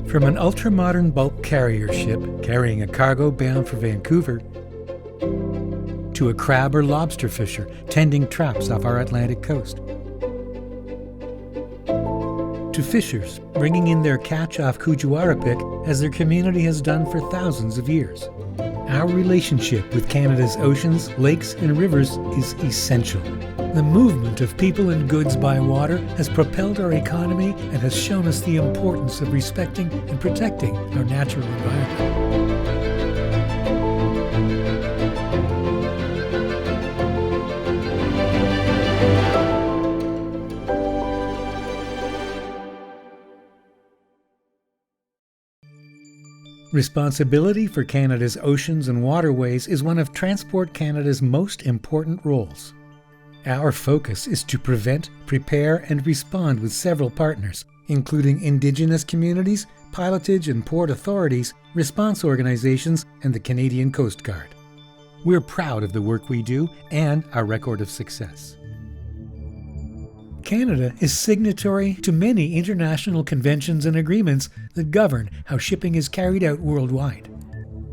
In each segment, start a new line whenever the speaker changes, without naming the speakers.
From an ultra-modern bulk carrier ship carrying a cargo bound for Vancouver, to a crab or lobster fisher tending traps off our Atlantic coast, to fishers bringing in their catch off Kuujjuarapik as their community has done for thousands of years. Our relationship with Canada's oceans, lakes, and rivers is essential. The movement of people and goods by water has propelled our economy and has shown us the importance of respecting and protecting our natural environment. Responsibility for Canada's oceans and waterways is one of Transport Canada's most important roles. Our focus is to prevent, prepare, and respond with several partners, including Indigenous communities, pilotage and port authorities, response organizations, and the Canadian Coast Guard. We're proud of the work we do and our record of success. Canada is signatory to many international conventions and agreements that govern how shipping is carried out worldwide.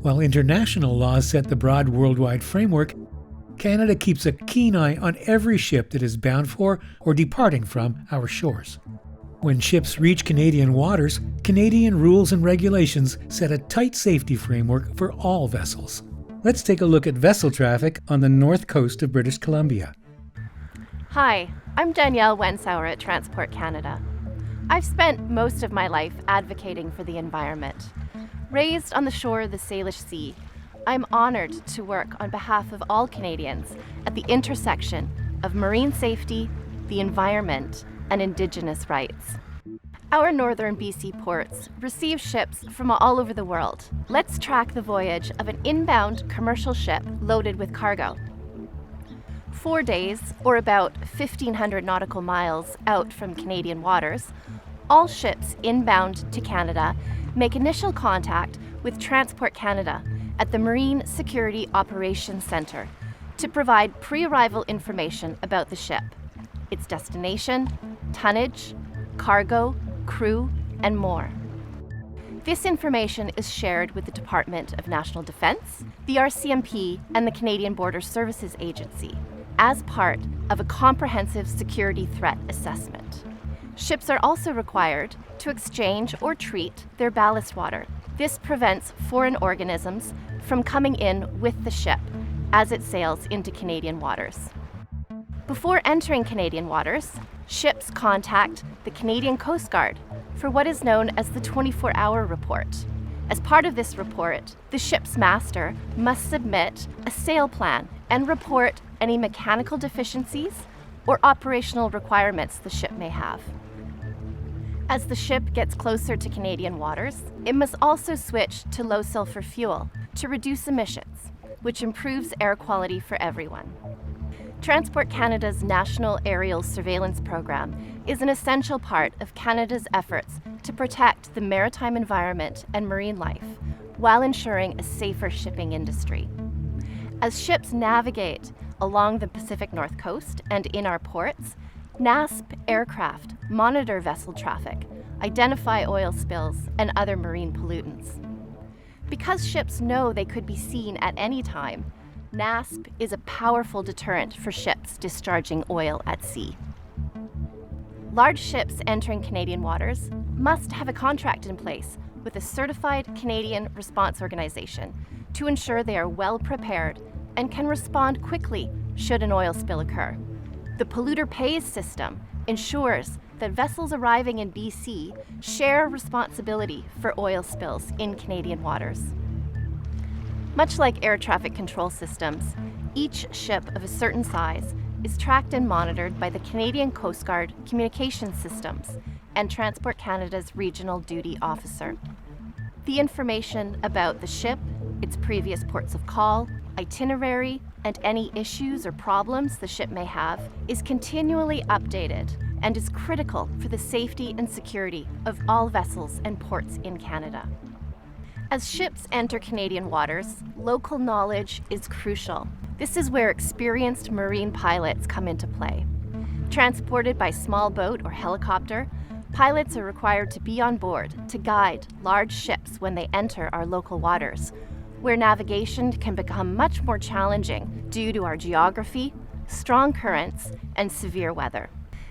While international laws set the broad worldwide framework, Canada keeps a keen eye on every ship that is bound for or departing from our shores. When ships reach Canadian waters, Canadian rules and regulations set a tight safety framework for all vessels. Let's take a look at vessel traffic on the north coast of British Columbia.
Hi, I'm Danielle Wensauer at Transport Canada. I've spent most of my life advocating for the environment. Raised on the shore of the Salish Sea, I'm honored to work on behalf of all Canadians at the intersection of marine safety, the environment, and Indigenous rights. Our northern BC ports receive ships from all over the world. Let's track the voyage of an inbound commercial ship loaded with cargo. 4 days, or about 1,500 nautical miles out from Canadian waters, all ships inbound to Canada make initial contact with Transport Canada at the Marine Security Operations Centre to provide pre-arrival information about the ship, its destination, tonnage, cargo, crew, and more. This information is shared with the Department of National Defence, the RCMP, and the Canadian Border Services Agency as part of a comprehensive security threat assessment. Ships are also required to exchange or treat their ballast water. This prevents foreign organisms from coming in with the ship as it sails into Canadian waters. Before entering Canadian waters, ships contact the Canadian Coast Guard for what is known as the 24-hour report. As part of this report, the ship's master must submit a sail plan and report any mechanical deficiencies or operational requirements the ship may have. As the ship gets closer to Canadian waters, it must also switch to low sulfur fuel to reduce emissions, which improves air quality for everyone. Transport Canada's National Aerial Surveillance Program is an essential part of Canada's efforts to protect the maritime environment and marine life while ensuring a safer shipping industry. As ships navigate along the Pacific North Coast and in our ports, NASP aircraft monitor vessel traffic, identify oil spills, and other marine pollutants. Because ships know they could be seen at any time, NASP is a powerful deterrent for ships discharging oil at sea. Large ships entering Canadian waters must have a contract in place with a certified Canadian response organization to ensure they are well prepared and can respond quickly should an oil spill occur. The polluter pays system ensures that vessels arriving in BC share responsibility for oil spills in Canadian waters. Much like air traffic control systems, each ship of a certain size is tracked and monitored by the Canadian Coast Guard Communications Systems and Transport Canada's Regional Duty Officer. The information about the ship, its previous ports of call, itinerary, and any issues or problems the ship may have is continually updated and is critical for the safety and security of all vessels and ports in Canada. As ships enter Canadian waters, local knowledge is crucial. This is where experienced marine pilots come into play. Transported by small boat or helicopter, Pilots are required to be on board to guide large ships when they enter our local waters, where navigation can become much more challenging due to our geography, strong currents, and severe weather.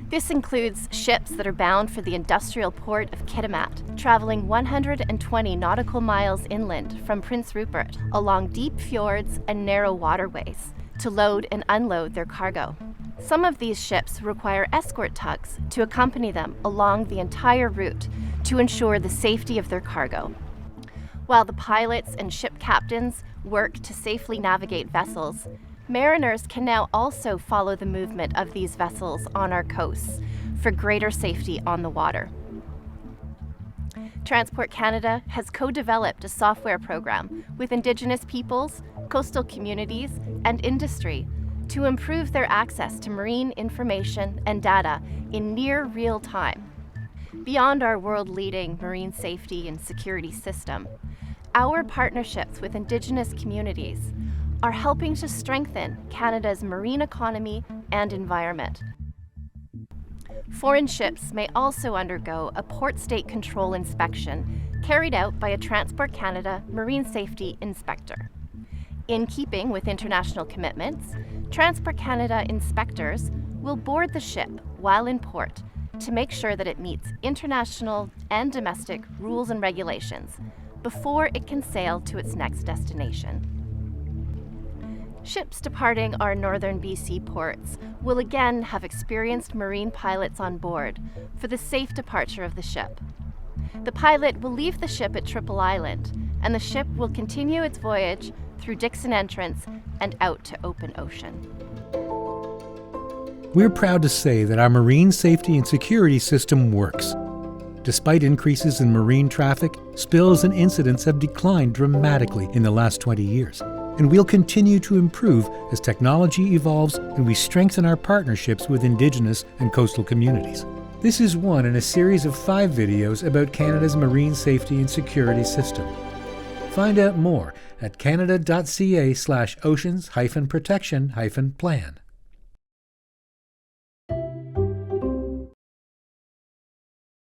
This includes ships that are bound for the industrial port of Kitimat, traveling 120 nautical miles inland from Prince Rupert along deep fjords and narrow waterways to load and unload their cargo. Some of these ships require escort tugs to accompany them along the entire route to ensure the safety of their cargo. While the pilots and ship captains work to safely navigate vessels, mariners can now also follow the movement of these vessels on our coasts for greater safety on the water. Transport Canada has co-developed a software program with Indigenous peoples, coastal communities, and industry to improve their access to marine information and data in near real time. Beyond our world-leading marine safety and security system, our partnerships with Indigenous communities are helping to strengthen Canada's marine economy and environment. Foreign ships may also undergo a port state control inspection carried out by a Transport Canada Marine Safety Inspector. In keeping with international commitments, Transport Canada inspectors will board the ship while in port to make sure that it meets international and domestic rules and regulations before it can sail to its next destination. Ships departing our northern BC ports will again have experienced marine pilots on board for the safe departure of the ship. The pilot will leave the ship at Triple Island, and the ship will continue its voyage through Dixon Entrance and out to open ocean.
We're proud to say that our marine safety and security system works. Despite increases in marine traffic, spills and incidents have declined dramatically in the last 20 years. And we'll continue to improve as technology evolves and we strengthen our partnerships with Indigenous and coastal communities. This is one in a series of 5 videos about Canada's marine safety and security system. Find out more at canada.ca/oceans-protection-plan.